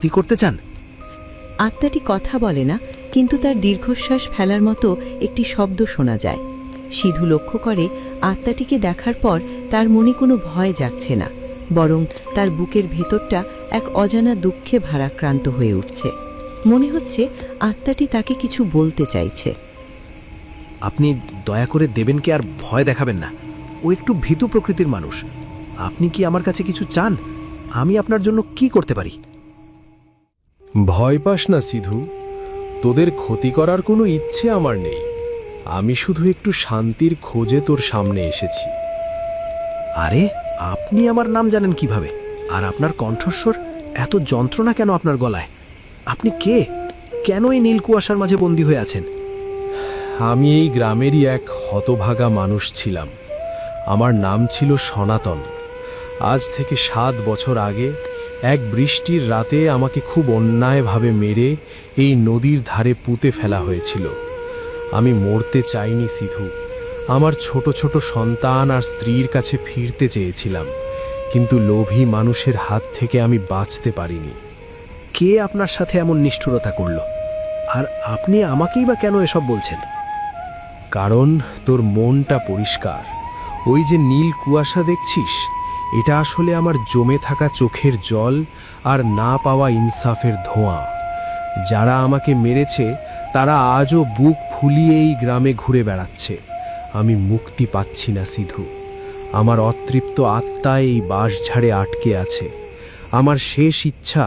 কি করতে চান? আত্মাটি কথা বলে না, কিন্তু তার দীর্ঘশ্বাস ফেলার মতো একটি শব্দ শোনা যায়। সিধু লক্ষ্য করে আত্মাটিকে দেখার পর তার মনে কোনো ভয় জাগছে না, বরং তার বুকের ভেতরটা এক অজানা দুঃখে ভারাক্রান্ত হয়ে উঠছে। মনে হচ্ছে আত্মাটি তাকে কিছু বলতে চাইছে। আপনি দয়া করে দেবেনকে আর ভয় দেখাবেন না। ও একটু ভীতু প্রকৃতির মানুষ। আপনি কি আমার কাছে কিছু চান? আমি আপনার জন্য কি করতে পারি? ভয় পাস না সিধু, তোদের ক্ষতি করার কোনো ইচ্ছে আমার নেই। আমি শুধু একটু শান্তির খোঁজে তোর সামনে এসেছি। আরে, আপনি আমার নাম জানেন কিভাবে? আর আপনার কণ্ঠস্বর এত যন্ত্রণা কেন আপনার গলায়? আপনি কে? কেন এই নীল কুয়াশার মাঝে বন্দী হয়ে আছেন? আমি এই গ্রামেরই এক হতভাগা মানুষ ছিলাম। আমার নাম ছিল সনাতন। আজ থেকে 7 বছর আগে এক বৃষ্টির রাতে আমাকে খুব অন্যায়ভাবে মেরে এই নদীর ধারে পুঁতে ফেলা হয়েছিল। আমি মরতে চাইনি সিধু। আমার ছোট ছোট সন্তান আর স্ত্রীর কাছে ফিরতে চেয়েছিলাম, কিন্তু লোভী মানুষের হাত থেকে আমি বাঁচতে পারিনি। কে আপনার সাথে এমন নিষ্ঠুরতা করল? আর আপনি আমাকেই বা কেন এসব বলছেন? কারণ তোর মনটা পরিষ্কার। ওই যে নীল কুয়াশা দেখছিস, এটা আসলে আমার জমে থাকা চোখের জল আর না পাওয়া ইনসাফের ধোঁয়া। যারা আমাকে মেরেছে তারা আজও বুক ফুলিয়ে এই গ্রামে ঘুরে বেড়াচ্ছে। আমি মুক্তি পাচ্ছি না সিধু। আমার অতৃপ্ত আত্মা এই বাঁশঝাড়ে আটকে আছে। আমার শেষ ইচ্ছা,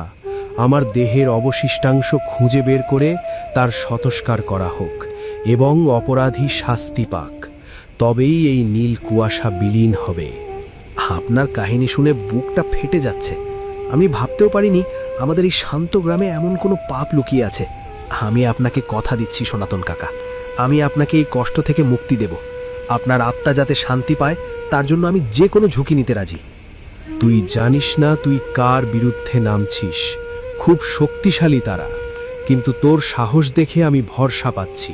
আমার দেহের অবশিষ্টাংশ খুঁজে বের করে তার শতস্কার করা হোক এবং অপরাধী শাস্তি পাক। তবেই এই নীল কুয়াশা বিলীন হবে। আপনার কাহিনী শুনে বুকটা ফেটে যাচ্ছে। আমি ভাবতেও পারিনি আমাদের এই শান্ত গ্রামে এমন কোনো পাপ লুকিয়ে আছে। আমি আপনাকে কথা দিচ্ছি সনাতন কাকা, আমি আপনাকে এই কষ্ট থেকে মুক্তি দেব। আপনার আত্মা যাতে শান্তি পায় তার জন্য আমি যে কোনো ঝুঁকি নিতে রাজি। তুই জানিস না তুই কার বিরুদ্ধে নামছিস। খুব শক্তিশালী তারা, কিন্তু তোর সাহস দেখে আমি ভরসা পাচ্ছি।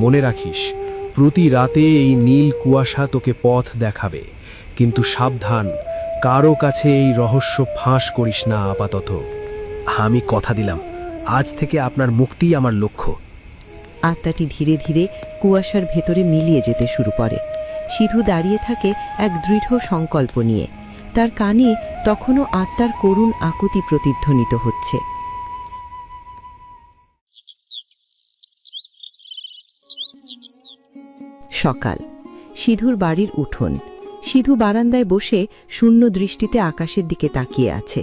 মনে রাখিস, প্রতি রাতে এই নীল কুয়াশা তোকে পথ দেখাবে, কিন্তু সাবধান, কারো কাছে এই রহস্য ফাঁস করিস না আপাতত। আমি কথা দিলাম, আজ থেকে আপনার মুক্তিই আমার লক্ষ্য। আত্মাটি ধীরে ধীরে কুয়াশার ভেতরে মিলিয়ে যেতে শুরু করে। সিধু দাঁড়িয়ে থাকে এক দৃঢ় সংকল্প নিয়ে। তার কানে তখনও আত্মার করুণ আকুতি প্রতিধ্বনিত হচ্ছে। সকাল। সিধুর বাড়ির উঠোন। সিধু বারান্দায় বসে শূন্য দৃষ্টিতে আকাশের দিকে তাকিয়ে আছে।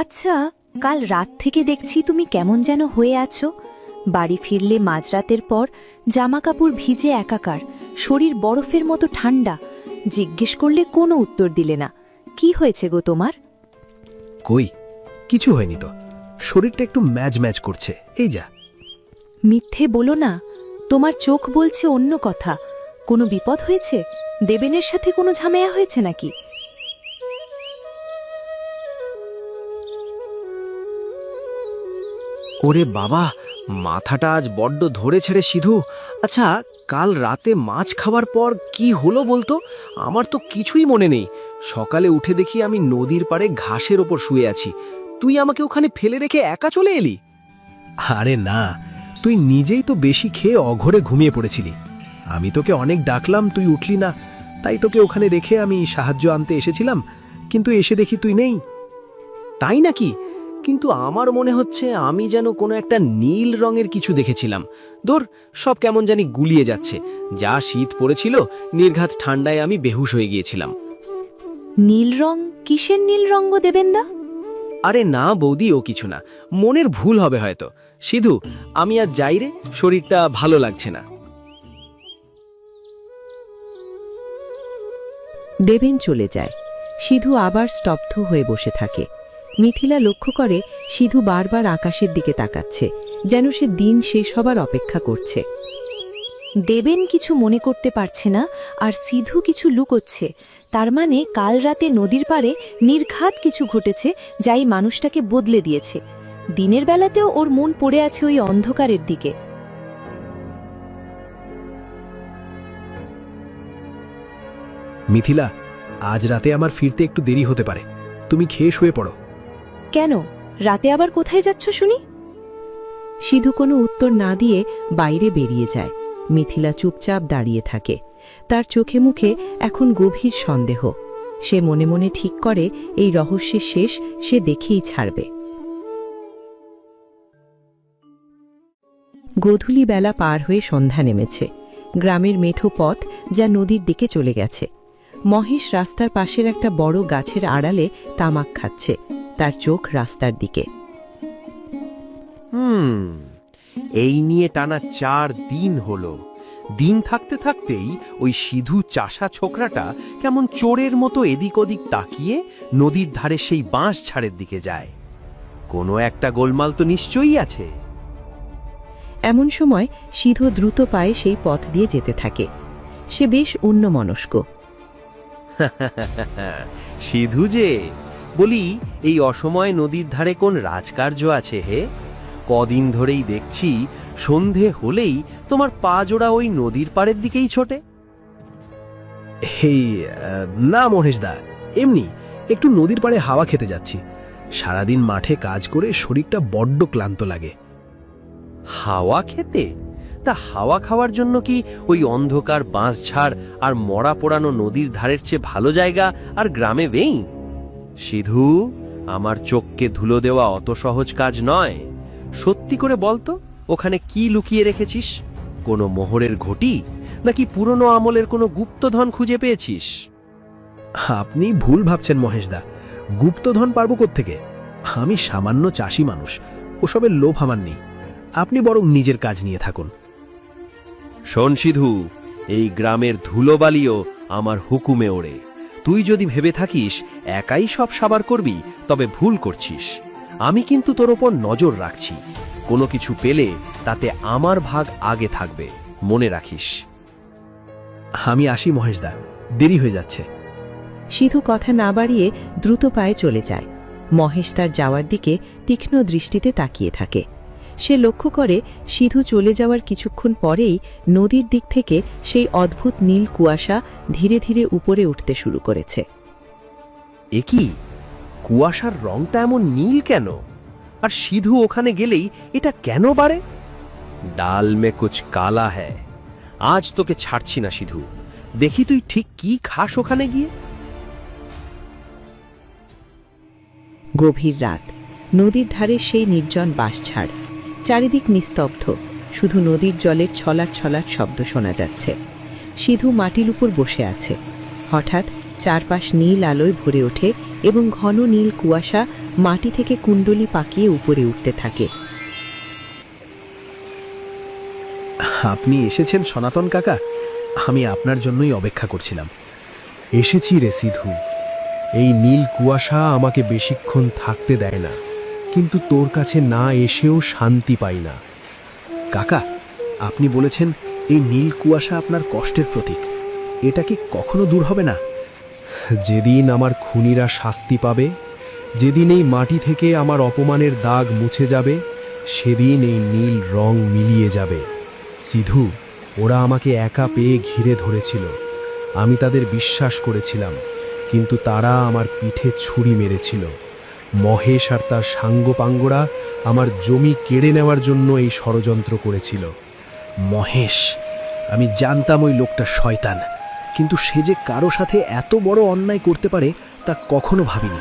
আচ্ছা, কাল রাত থেকে দেখছি তুমি কেমন যেন হয়ে আছো। বাড়ি ফিরলে মাঝরাতের পর জামাকাপড় ভিজে একাকার, শরীর বরফের মতো ঠান্ডা। জিজ্ঞেস করলে কোনো উত্তর দিলে না। কি হয়েছে গো তোমার? কই, কিছু হয়নি তো। শরীরটা একটু ম্যাজ ম্যাজ করছে, এই যা। মিথ্যে বলো না, তোমার চোখ বলছে অন্য কথা। কোনো বিপদ হয়েছে? দেবেনের সাথে কোনো ঝামেলা হয়েছে নাকি? ওরে বাবা, মাথাটা আজ বড্ড ধরেছে রে সিধু। আচ্ছা, কাল রাতে মাছ খাওয়ার পর কি হলো বলতো? আমার তো কিছুই মনে নেই। সকালে উঠে দেখি আমি নদীর পাড়ে ঘাসের ওপর শুয়ে আছি। তুই আমাকে ওখানে ফেলে রেখে একা চলে এলি? আরে না, তুই নিজেই তো বেশি খেয়ে অঘরে ঘুমিয়ে পড়েছিলি। আমি তোকে অনেক ডাকলাম, তুই উঠলি না। তাই তোকে ওখানে রেখে আমি সাহায্য আনতে এসেছিলাম, কিন্তু এসে দেখি তুই নেই। তাই নাকি? কিন্তু আমার মনে হচ্ছে আমি যেন কোনো একটা নীল রঙের কিছু দেখেছিলাম। ধর, সব কেমন জানি গুলিয়ে যাচ্ছে। যা শীত পড়েছিল, নির্ঘাত ঠান্ডায় আমি বেহুশ হয়ে গিয়েছিলাম। নীল রং? কিসের নীল রঙ গো দেবেন্দা? আরে না বৌদি, ও কিছু না, মনের ভুল হবে হয়তো। সিধু, আমি আজ যাই রে, শরীরটা ভালো লাগছে না। দেবেন চলে যায়। সিধু আবার স্তব্ধ হয়ে বসে থাকে। মিথিলা লক্ষ্য করে সিধু বারবার আকাশের দিকে তাকাচ্ছে, যেন সে দিন শেষ হবার অপেক্ষা করছে। দেবেন কিছু মনে করতে পারছে না, আর সিধু কিছু লুকোচ্ছে। তার মানে কাল রাতে নদীর পাড়ে নির্ঘাত কিছু ঘটেছে, যাই মানুষটাকে বদলে দিয়েছে। দিনের বেলাতেও ওর মন পড়ে আছে ওই অন্ধকারের দিকে। মিথিলা, আজ রাতে আমার ফিরতে একটু দেরি হতে পারে, তুমি খেয়ে শুয়ে পড়ো। কেন, রাতে আবার কোথায় যাচ্ছ শুনি? সিধু কোনো উত্তর না দিয়ে বাইরে বেরিয়ে যায়। মিথিলা চুপচাপ দাঁড়িয়ে থাকে। তার চোখে মুখে এখন গভীর সন্দেহ। সে মনে মনে ঠিক করে এই রহস্যের শেষ সে দেখেই ছাড়বে। গোধূলি বেলা পার হয়ে সন্ধ্যা নেমেছে। গ্রামের মেঠো পথ যা নদীর দিকে চলে গেছে। মহেশ রাস্তার পাশের একটা বড় গাছের আড়ালে তামাক খাচ্ছে। তার চোখ রাস্তার দিকে। এই নিয়ে টানা 4 দিন হলো। দিন থাকতে থাকতেই ওই সিধু চাষা ছোকরাটা কেমন চোরের মতো এদিক ওদিক তাকিয়ে নদীর ধারে সেই বাঁশ ঝাড়ের দিকে যায়। কোনো একটা গোলমাল তো নিশ্চয়ই আছে। এমন সময় সিধু দ্রুত পায়ে সেই পথ দিয়ে যেতে থাকে। সে বেশ অন্যমনস্ক। সিধু যে, বলি এই অসময়ে নদীর ধারে কোন রাজকার্য আছে হে? কদিন ধরেই দেখছি সন্ধে হলেই তোমার পা জোড়া ওই নদীর পাড়ের দিকেই ছোটে। হেই, না মহেশদা, এমনি একটু নদীর পাড়ে হাওয়া খেতে যাচ্ছি। সারাদিন মাঠে কাজ করে শরীরটা বড্ড ক্লান্ত লাগে। হাওয়া খেতে? তা হাওয়া খাওয়ার জন্য কি ওই অন্ধকার বাঁশঝাড় আর মরা পোড়ানো নদীর ধারের চেয়ে ভালো জায়গা আর গ্রামে নেই? সিধু, আমার চোখকে ধুলো দেওয়া অত সহজ কাজ নয়। সত্যি করে বলতো, ওখানে কি লুকিয়ে রেখেছিস? কোনো মোহরের ঘটি, নাকি পুরনো আমলের কোনো গুপ্তধন খুঁজে পেয়েছিস? আপনি ভুল ভাবছেন মহেশদা। গুপ্তধন পারব কোত্থেকে? আমি সামান্য চাষি মানুষ, ওসবের লোভ আমার নেই। আপনি বরং নিজের কাজ নিয়ে থাকুন। শোন সিধু, এই গ্রামের ধুলোবালিও আমার হুকুমে ওড়ে। তুই যদি ভেবে থাকিস একাই সব সাবার করবি, তবে ভুল করছিস। আমি কিন্তু তোর ওপর নজর রাখছি। কোনো কিছু পেলে তাতে আমার ভাগ আগে থাকবে, মনে রাখিস। আমি আসি মহেশদা, দেরি হয়ে যাচ্ছে। সিধু কথা না বাড়িয়ে দ্রুত পায়ে চলে যায়। মহেশ তার যাওয়ার দিকে তীক্ষ্ণ দৃষ্টিতে তাকিয়ে থাকে। সে লক্ষ্য করে সিধু চলে যাওয়ার কিছুক্ষণ পরেই নদীর দিক থেকে সেই অদ্ভুত নীল কুয়াশা ধীরে ধীরে উপরে উঠতে শুরু করেছে। এ কি, কুয়াশার রংটা এমন নীল কেন? আর সিধু ওখানে গেলেই এটা কেন বাড়ে? ডাল মে কুছ কালা হ্যায়। আজ তোকে ছাড়ছি না সিধু। দেখি তুই ঠিক কি খাস ওখানে গিয়ে। গভীর রাত। নদীর ধারে সেই নির্জন বাঁশঝাড়। চারিদিক নিস্তব্ধ, শুধু নদীর জলের ছলাট ছলাট শব্দ শোনা যাচ্ছে। সিধু মাটির উপর বসে আছে। হঠাৎ চারপাশ নীল আলোয় ভরে ওঠে এবং ঘন নীল কুয়াশা মাটি থেকে কুণ্ডলি পাকিয়ে উপরে উঠতে থাকে। আপনি এসেছেন সনাতন কাকা? আমি আপনার জন্যই অপেক্ষা করছিলাম। এসেছি রে সিধু। এই নীল কুয়াশা আমাকে বেশিক্ষণ থাকতে দেয় না, কিন্তু তোর কাছে না এসেও শান্তি পাই না। কাকা, আপনি বলেছেন এই নীল কুয়াশা আপনার কষ্টের প্রতীক। এটা কি কখনো দূর হবে না? যেদিন আমার খুনিরা শাস্তি পাবে, যেদিন এই মাটি থেকে আমার অপমানের দাগ মুছে যাবে, সেদিন এই নীল রং মিলিয়ে যাবে। সিধু, ওরা আমাকে একা পেয়ে ঘিরে ধরেছিল। আমি তাদের বিশ্বাস করেছিলাম, কিন্তু তারা আমার পিঠে ছুরি মেরেছিল। মহেশ আর তার সাঙ্গপাঙ্গরা আমার জমি কেড়ে নেওয়ার জন্য এই ষড়যন্ত্র করেছিল। মহেশ, আমি জানতাম ওই লোকটা শয়তান, কিন্তু সে যে কারো সাথে এত বড় অন্যায় করতে পারে তা কখনো ভাবিনি।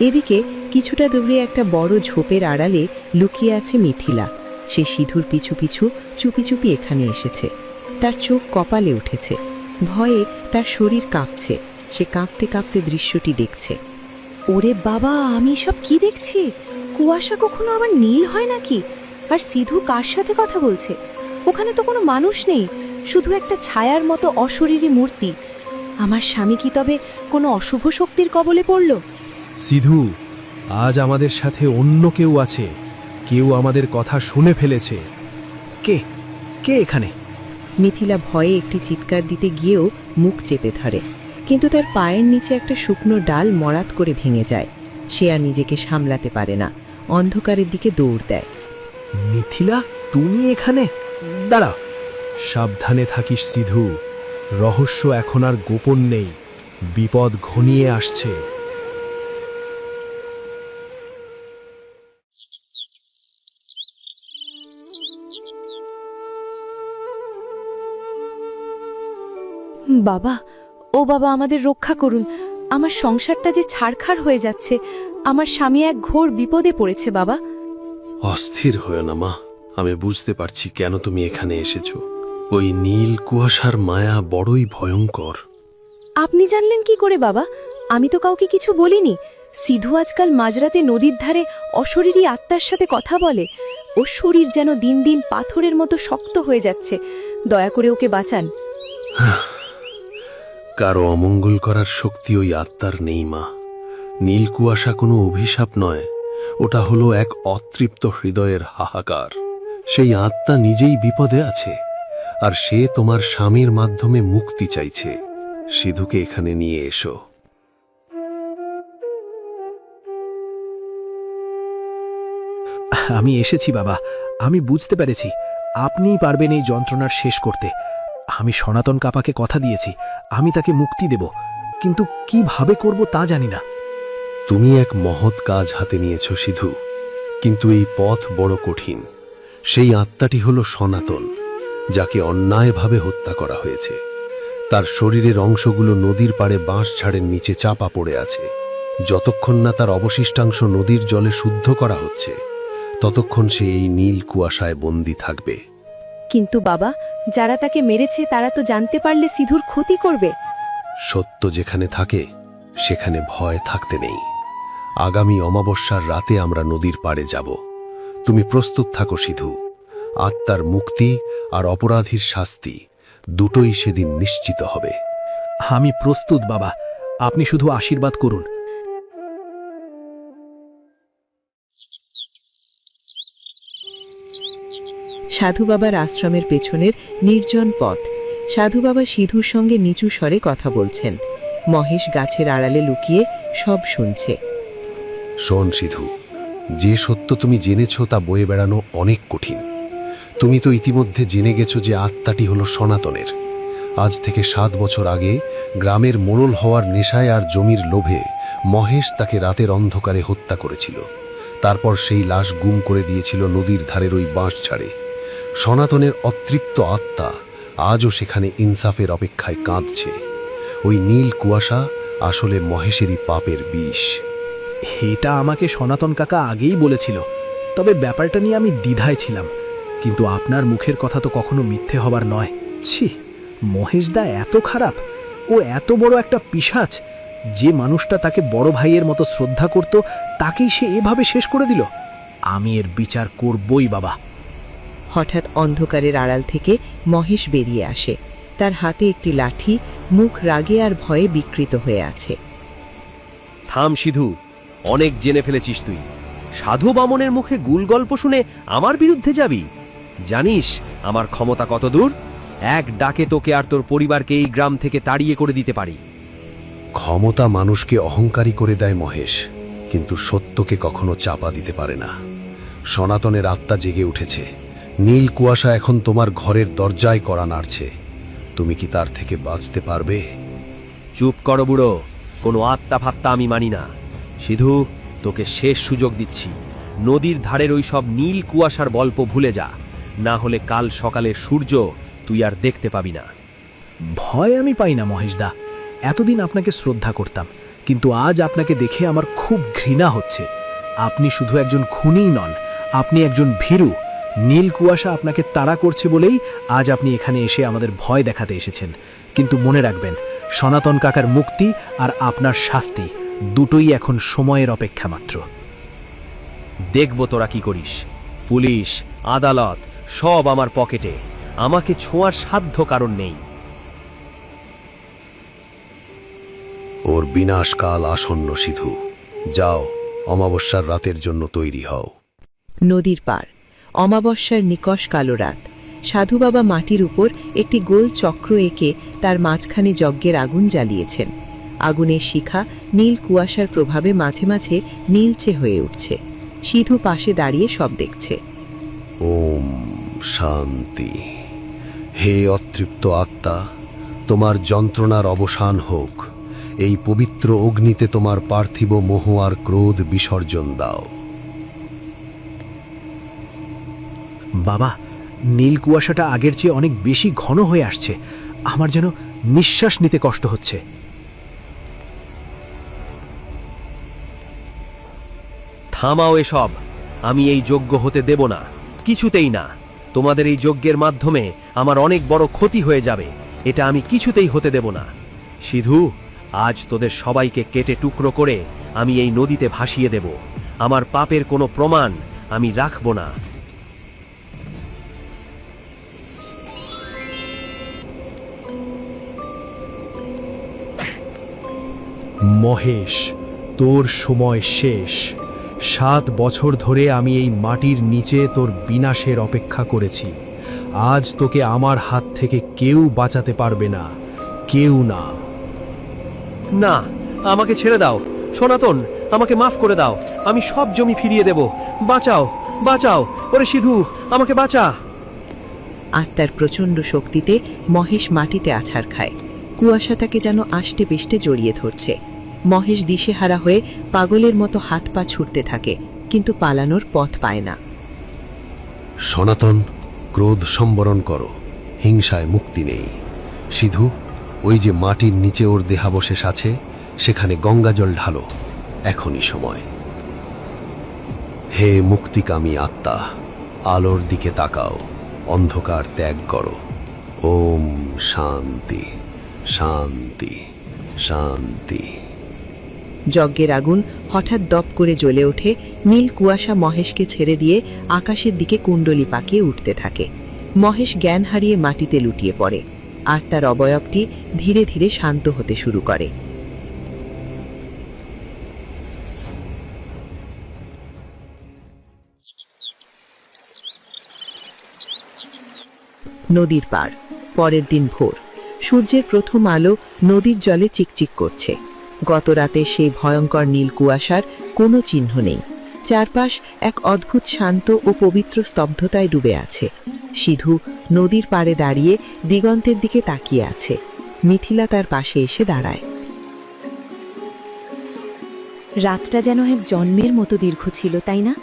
এদিকে কিছুটা দূরে একটা বড় ঝোপের আড়ালে লুকিয়ে আছে মিথিলা। সে সিধুর পিছু পিছু চুপি চুপি এখানে এসেছে। তার চোখ কপালে উঠেছে। ভয়ে তার শরীর কাঁপছে। সে কাঁপতে কাঁপতে দৃশ্যটি দেখছে। ওরে বাবা, আমি সব কি দেখছি? কুয়াশা কখনো আবার নীল হয় নাকি? আর সিধু কার সাথে কথা বলছে? ওখানে তো কোনো মানুষ নেই, শুধু একটা ছায়ার মতো অশরীরী মূর্তি। আমার স্বামী কি তবে কোনো অশুভ শক্তির কবলে পড়ল? সিধু, আজ আমাদের সাথে অন্য কেউ আছে। কেউ আমাদের কথা শুনে ফেলেছে। কে কে এখানে? মিথিলা ভয়ে একটি চিৎকার দিতে গিয়েও মুখ চেপে ধরে, কিন্তু তার পায়ের নিচে একটা শুকনো ডাল মরাত করে ভেঙে যায়। সে আর নিজেকে সামলাতে পারে না, অন্ধকারের দিকে দৌড় দেয়। মিথিলা, তুমি এখানে? দাঁড়াও। সাবধানে থাকিস সিধু, রহস্য এখন আর গোপন নেই। বিপদ ঘনিয়ে আসছে। বাবা, ও বাবা, আমাদের রক্ষা করুন। আমার সংসারটা যে ছারখার হয়ে যাচ্ছে। আমার স্বামী এক ঘোর বিপদে পড়েছে বাবা। অস্থির হয়ে না মা, আমি বুঝতে পারছি কেন তুমি এখানে এসেছো। ওই নীল কুয়াশার মায়া বড়ই ভয়ঙ্কর। আপনি জানলেন কি করে বাবা? আমি তো কাউকে কিছু বলিনি। সিধু আজকাল মাঝরাতে নদীর ধারে অশরীরী আত্মার সাথে কথা বলে। ওর শরীর যেন দিন দিন পাথরের মতো শক্ত হয়ে যাচ্ছে। দয়া করে ওকে বাঁচান। কারো অমঙ্গল করার শক্তি ওই আত্মার নেই মা। নীল কুয়াশা কোনো অভিশাপ নয়, ওটা হলো এক অতৃপ্ত হৃদয়ের হাহাকার। সেই আত্মা নিজেই বিপদে আছে, আর সে তোমার স্বামীর মাধ্যমে মুক্তি চাইছে। সিধুকে এখানে নিয়ে এসো। আমি এসেছি বাবা। আমি বুঝতে পেরেছি আপনিই পারবেন এই যন্ত্রণার শেষ করতে। আমি সনাতন কাপাকে কথা দিয়েছি, আমি তাকে মুক্তি দেব, কিন্তু কিভাবে করব তা জানি না। তুমি এক মহৎ কাজ হাতে নিয়েছ সিধু, কিন্তু এই পথ বড় কঠিন। সেই আত্মাটি হল সনাতন, যাকে অন্যায়ভাবে হত্যা করা হয়েছে। তার শরীরের অংশগুলো নদীর পাড়ে বাঁশঝাড়ের নিচে চাপা পড়ে আছে। যতক্ষণ না তার অবশিষ্টাংশ নদীর জলে শুদ্ধ করা হচ্ছে, ততক্ষণ সে এই নীল কুয়াশায় বন্দী থাকবে। কিন্তু বাবা, যারা তাকে মেরেছে তারা তো জানতে পারলে সিধুর ক্ষতি করবে। সত্য যেখানে থাকে সেখানে ভয় থাকতে নেই। আগামী অমাবস্যার রাতে আমরা নদীর পাড়ে যাব। তুমি প্রস্তুত থাকো সিধু। আত্মার মুক্তি আর অপরাধীর শাস্তি দুটোই সেদিন নিশ্চিত হবে। আমি প্রস্তুত বাবা, আপনি শুধু আশীর্বাদ করুন। সাধু বাবার আশ্রমের পেছনের নির্জন পথ। সাধু বাবা সিধুর সঙ্গে নিচু স্বরে কথা বলছেন। মহেশ গাছের আড়ালে লুকিয়ে সব শুনছে। শোন সিধু, যে সত্য তুমি জেনেছ তা বয়ে বেড়ানো অনেক কঠিন। তুমি তো ইতিমধ্যে জেনে গেছো যে আত্মাটি হলো সনাতনের। আজ থেকে 7 বছর আগে গ্রামের মোড়ল হওয়ার নেশায় আর জমির লোভে মহেশ তাকে রাতের অন্ধকারে হত্যা করেছিল। তারপর সেই লাশ গুম করে দিয়েছিল নদীর ধারের ওই বাঁশঝাড়ে। সনাতনের অতৃপ্ত আত্মা আজও সেখানে ইনসাফের অপেক্ষায় কাঁদছে। ওই নীল কুয়াশা আসলে মহেশেরই পাপের বিষ। এটা আমাকে সনাতন কাকা আগেই বলেছিল, তবে ব্যাপারটা নিয়ে আমি দ্বিধায় ছিলাম। কিন্তু আপনার মুখের কথা তো কখনো মিথ্যে হবার নয়। ছি, মহেশদা এত খারাপ? ও এত বড় একটা পিশাচ? যে মানুষটা তাকে বড় ভাইয়ের মতো শ্রদ্ধা করত, তাকেই সে এভাবে শেষ করে দিল। আমি এর বিচার করবই বাবা। হঠাৎ অন্ধকারের আড়াল থেকে মহেশ বেরিয়ে আসে। তার হাতে একটি লাঠি, মুখ রাগে আর ভয়ে বিকৃত হয়ে আছে। থাম সিধু, অনেক জেনে ফেলেছিস তুই। সাধু বামনের মুখে গুল গল্প শুনে আমার বিরুদ্ধে যাবি? জানিস আমার ক্ষমতা কত দূর? এক ডাকে তোকে আর তোর পরিবারকে এই গ্রাম থেকে তাড়িয়ে করে দিতে পারি। ক্ষমতা মানুষকে অহংকারী করে দেয় মহেশ, কিন্তু সত্যকে কখনো চাপা দিতে পারে না। সনাতনের আত্মা জেগে উঠেছে। নীল কুয়াশা এখন তোমার ঘরের দরজায় কড়া নাড়ছে। তুমি কি তার থেকে বাঁচতে পারবে? চুপ করো বুড়ো, কোনো আত্মা ফাত্তা আমি মানি না। সিধু, তোকে শেষ সুযোগ দিচ্ছি। নদীর ধারের ওই সব নীল কুয়াশার গল্প ভুলে যা, না হলে কাল সকালে সূর্য তুই আর দেখতে পাবি না। ভয় আমি পাই না মহেশদা। এতদিন আপনাকে শ্রদ্ধা করতাম, কিন্তু আজ আপনাকে দেখে আমার খুব ঘৃণা হচ্ছে। আপনি শুধু একজন খুনিই নন, আপনি একজন ভীরু। নীল কুয়াশা আপনাকে তাড়া করছে বলেই আজ আপনি এখানে এসে আমাদের ভয় দেখাতে এসেছেন। কিন্তু মনে রাখবেন, সনাতন কাকার মুক্তি আর আপনার শাস্তি দুটোই এখন সময়ের অপেক্ষা মাত্র। দেখব তোরা কি করিস। পুলিশ, আদালত সব আমার পকেটে। আমাকে ছোঁয়ার সাধ্য কারণ নেই। ওর বিনাশকাল আসন্ন সিধু। যাও, অমাবস্যার রাতের জন্য তৈরি হও। নদীর পার, অমাবস্যার নিকষ কালো রাত। সাধু বাবা মাটির উপর একটি গোল চক্র এঁকে তার মাঝখানে যজ্ঞের আগুন জ্বালিয়েছেন। আগুনের শিখা নীল কুয়াশার প্রভাবে মাঝে মাঝে নীলচে হয়ে উঠছে। সিধু পাশে দাঁড়িয়ে সব দেখছে। ওম শান্তি। হে অতৃপ্ত আত্মা, তোমার যন্ত্রণার অবসান হোক। এই পবিত্র অগ্নিতে তোমার পার্থিব মোহ আর ক্রোধ বিসর্জন দাও। বাবা, নীল কুয়াশাটা আগের চেয়ে অনেক বেশি ঘন হয়ে আসছে। আমার যেন নিঃশ্বাস নিতে কষ্ট হচ্ছে। থামাও এসব। আমি এই যজ্ঞ হতে দেব না, কিছুতেই না। তোমাদের এই যজ্ঞের মাধ্যমে আমার অনেক বড় ক্ষতি হয়ে যাবে, এটা আমি কিছুতেই হতে দেব না। সিধু, আজ তোদের সবাইকে কেটে টুকরো করে আমি এই নদীতে ভাসিয়ে দেব। আমার পাপের কোনো প্রমাণ আমি রাখব না। মহেশ, তোর সময় শেষ। 7 বছর ধরে আমি এই মাটির নিচে তোর বিনাশের অপেক্ষা করেছি। আজ তোকে আমার হাত থেকে কেউ বাঁচাতে পারবে না, কেউ না। না, আমাকে ছেড়ে দাও। সনাতন, আমাকে মাফ করে দাও। আমি সব জমি ফিরিয়ে দেব। বাঁচাও, বাঁচাও। ওরে সিধু, আমাকে বাঁচা। আত্মার প্রচণ্ড শক্তিতে মহেশ মাটিতে আছাড় খায়। কুয়াশা তাকে যেন আষ্টে পিষ্টে জড়িয়ে ধরছে। মহেশ দিশেহারা হয়ে পাগলের মতো হাত পা ছুটতে থাকে, কিন্তু পালানোর পথ পায় না। সনাতন, ক্রোধ সম্বরণ করো, হিংসায় মুক্তি নেই। সিধু, ওই যে মাটির নিচে ওর দেহাবশেষ আছে, সেখানে গঙ্গাজল ঢালো, এখনই সময়। হে মুক্তিকামী আত্মা, আলোর দিকে তাকাও, অন্ধকার ত্যাগ করো। ওম শান্তি, শান্তি, শান্তি। যজ্ঞের আগুন হঠাৎ দপ করে জ্বলে ওঠে। নীল কুয়াশা মহেশকে ছেড়ে দিয়ে আকাশের দিকে কুণ্ডলি পাকিয়ে উঠতে থাকে। মহেশ জ্ঞান হারিয়ে মাটিতে লুটিয়ে পড়ে, আর তার অবয়বটি ধীরে ধীরে শান্ত হতে শুরু করে। নদীর পার। পরের দিন ভোর। সূর্যের প্রথম আলো নদীর জলে চিকচিক করছে। গত রাতে সেই ভয়ঙ্কর নীল কুয়াশার কোনো চিহ্ন নেই। চারপাশ এক অদ্ভুত শান্ত ও পবিত্র স্তব্ধতায় ডুবে আছে। সিধু নদীর পাড়ে দাঁড়িয়ে দিগন্তের দিকে তাকিয়ে আছে। মিথিলা তার পাশে এসে দাঁড়ায়। রাতটা যেন এক জন্মের মতো দীর্ঘ ছিল, তাই না?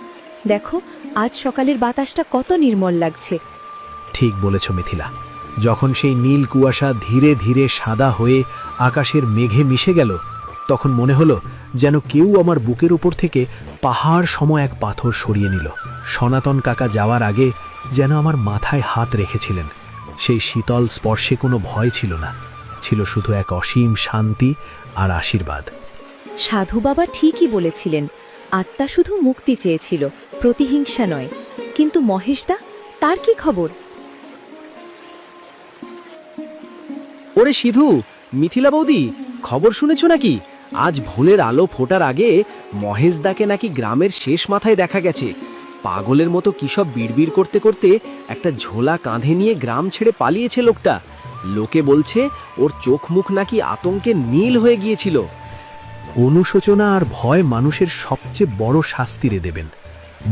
দেখো, আজ সকালের বাতাসটা কত নির্মল লাগছে। ঠিক বলেছ মিথিলা। যখন সেই নীল কুয়াশা ধীরে ধীরে সাদা হয়ে আকাশের মেঘে মিশে গেল, তখন মনে হলো যেন কেউ আমার বুকের উপর থেকে পাহাড় সম এক পাথর সরিয়ে নিল। সনাতন কাকা যাওয়ার আগে যেন আমার মাথায় হাত রেখেছিলেন। সেই শীতল স্পর্শে কোনো ভয় ছিল না, ছিল শুধু এক অসীম শান্তি আর আশীর্বাদ। সাধু বাবা ঠিকই বলেছিলেন, আত্মা শুধু মুক্তি চেয়েছিল, প্রতিহিংসা নয়। কিন্তু মহেশদা, তার কি খবর? ওরে সিধু, মিথিলা বৌদি, খবর শুনেছো নাকি? আজ ভোরের আলো ফোটার আগে মহেশদাকে নাকি গ্রামের শেষ মাথায় দেখা গেছে। পাগলের মতো কিসব বিড়বিড় করতে করতে একটা ঝোলা কাঁধে নিয়ে গ্রাম ছেড়ে পালিয়েছে লোকটা। লোকে বলছে ওর চোখ মুখ নাকি আতঙ্কে নীল হয়ে গিয়েছিল। অনুশোচনা আর ভয় মানুষের সবচেয়ে বড় শাস্তি রে দেবেন।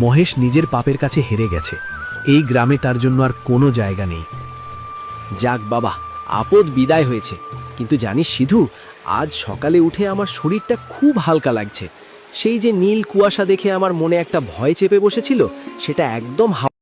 মহেশ নিজের পাপের কাছে হেরে গেছে। এই গ্রামে তার জন্য আর কোনো জায়গা নেই। যাক বাবা, আপদ বিদায় হয়েছে। কিন্তু জানিস সিধু, আজ সকালে উঠে আমার শরীরটা খুব হালকা লাগছে। সেই যে নীল কুয়াশা দেখে আমার মনে একটা ভয় চেপে বসেছিল, সেটা একদম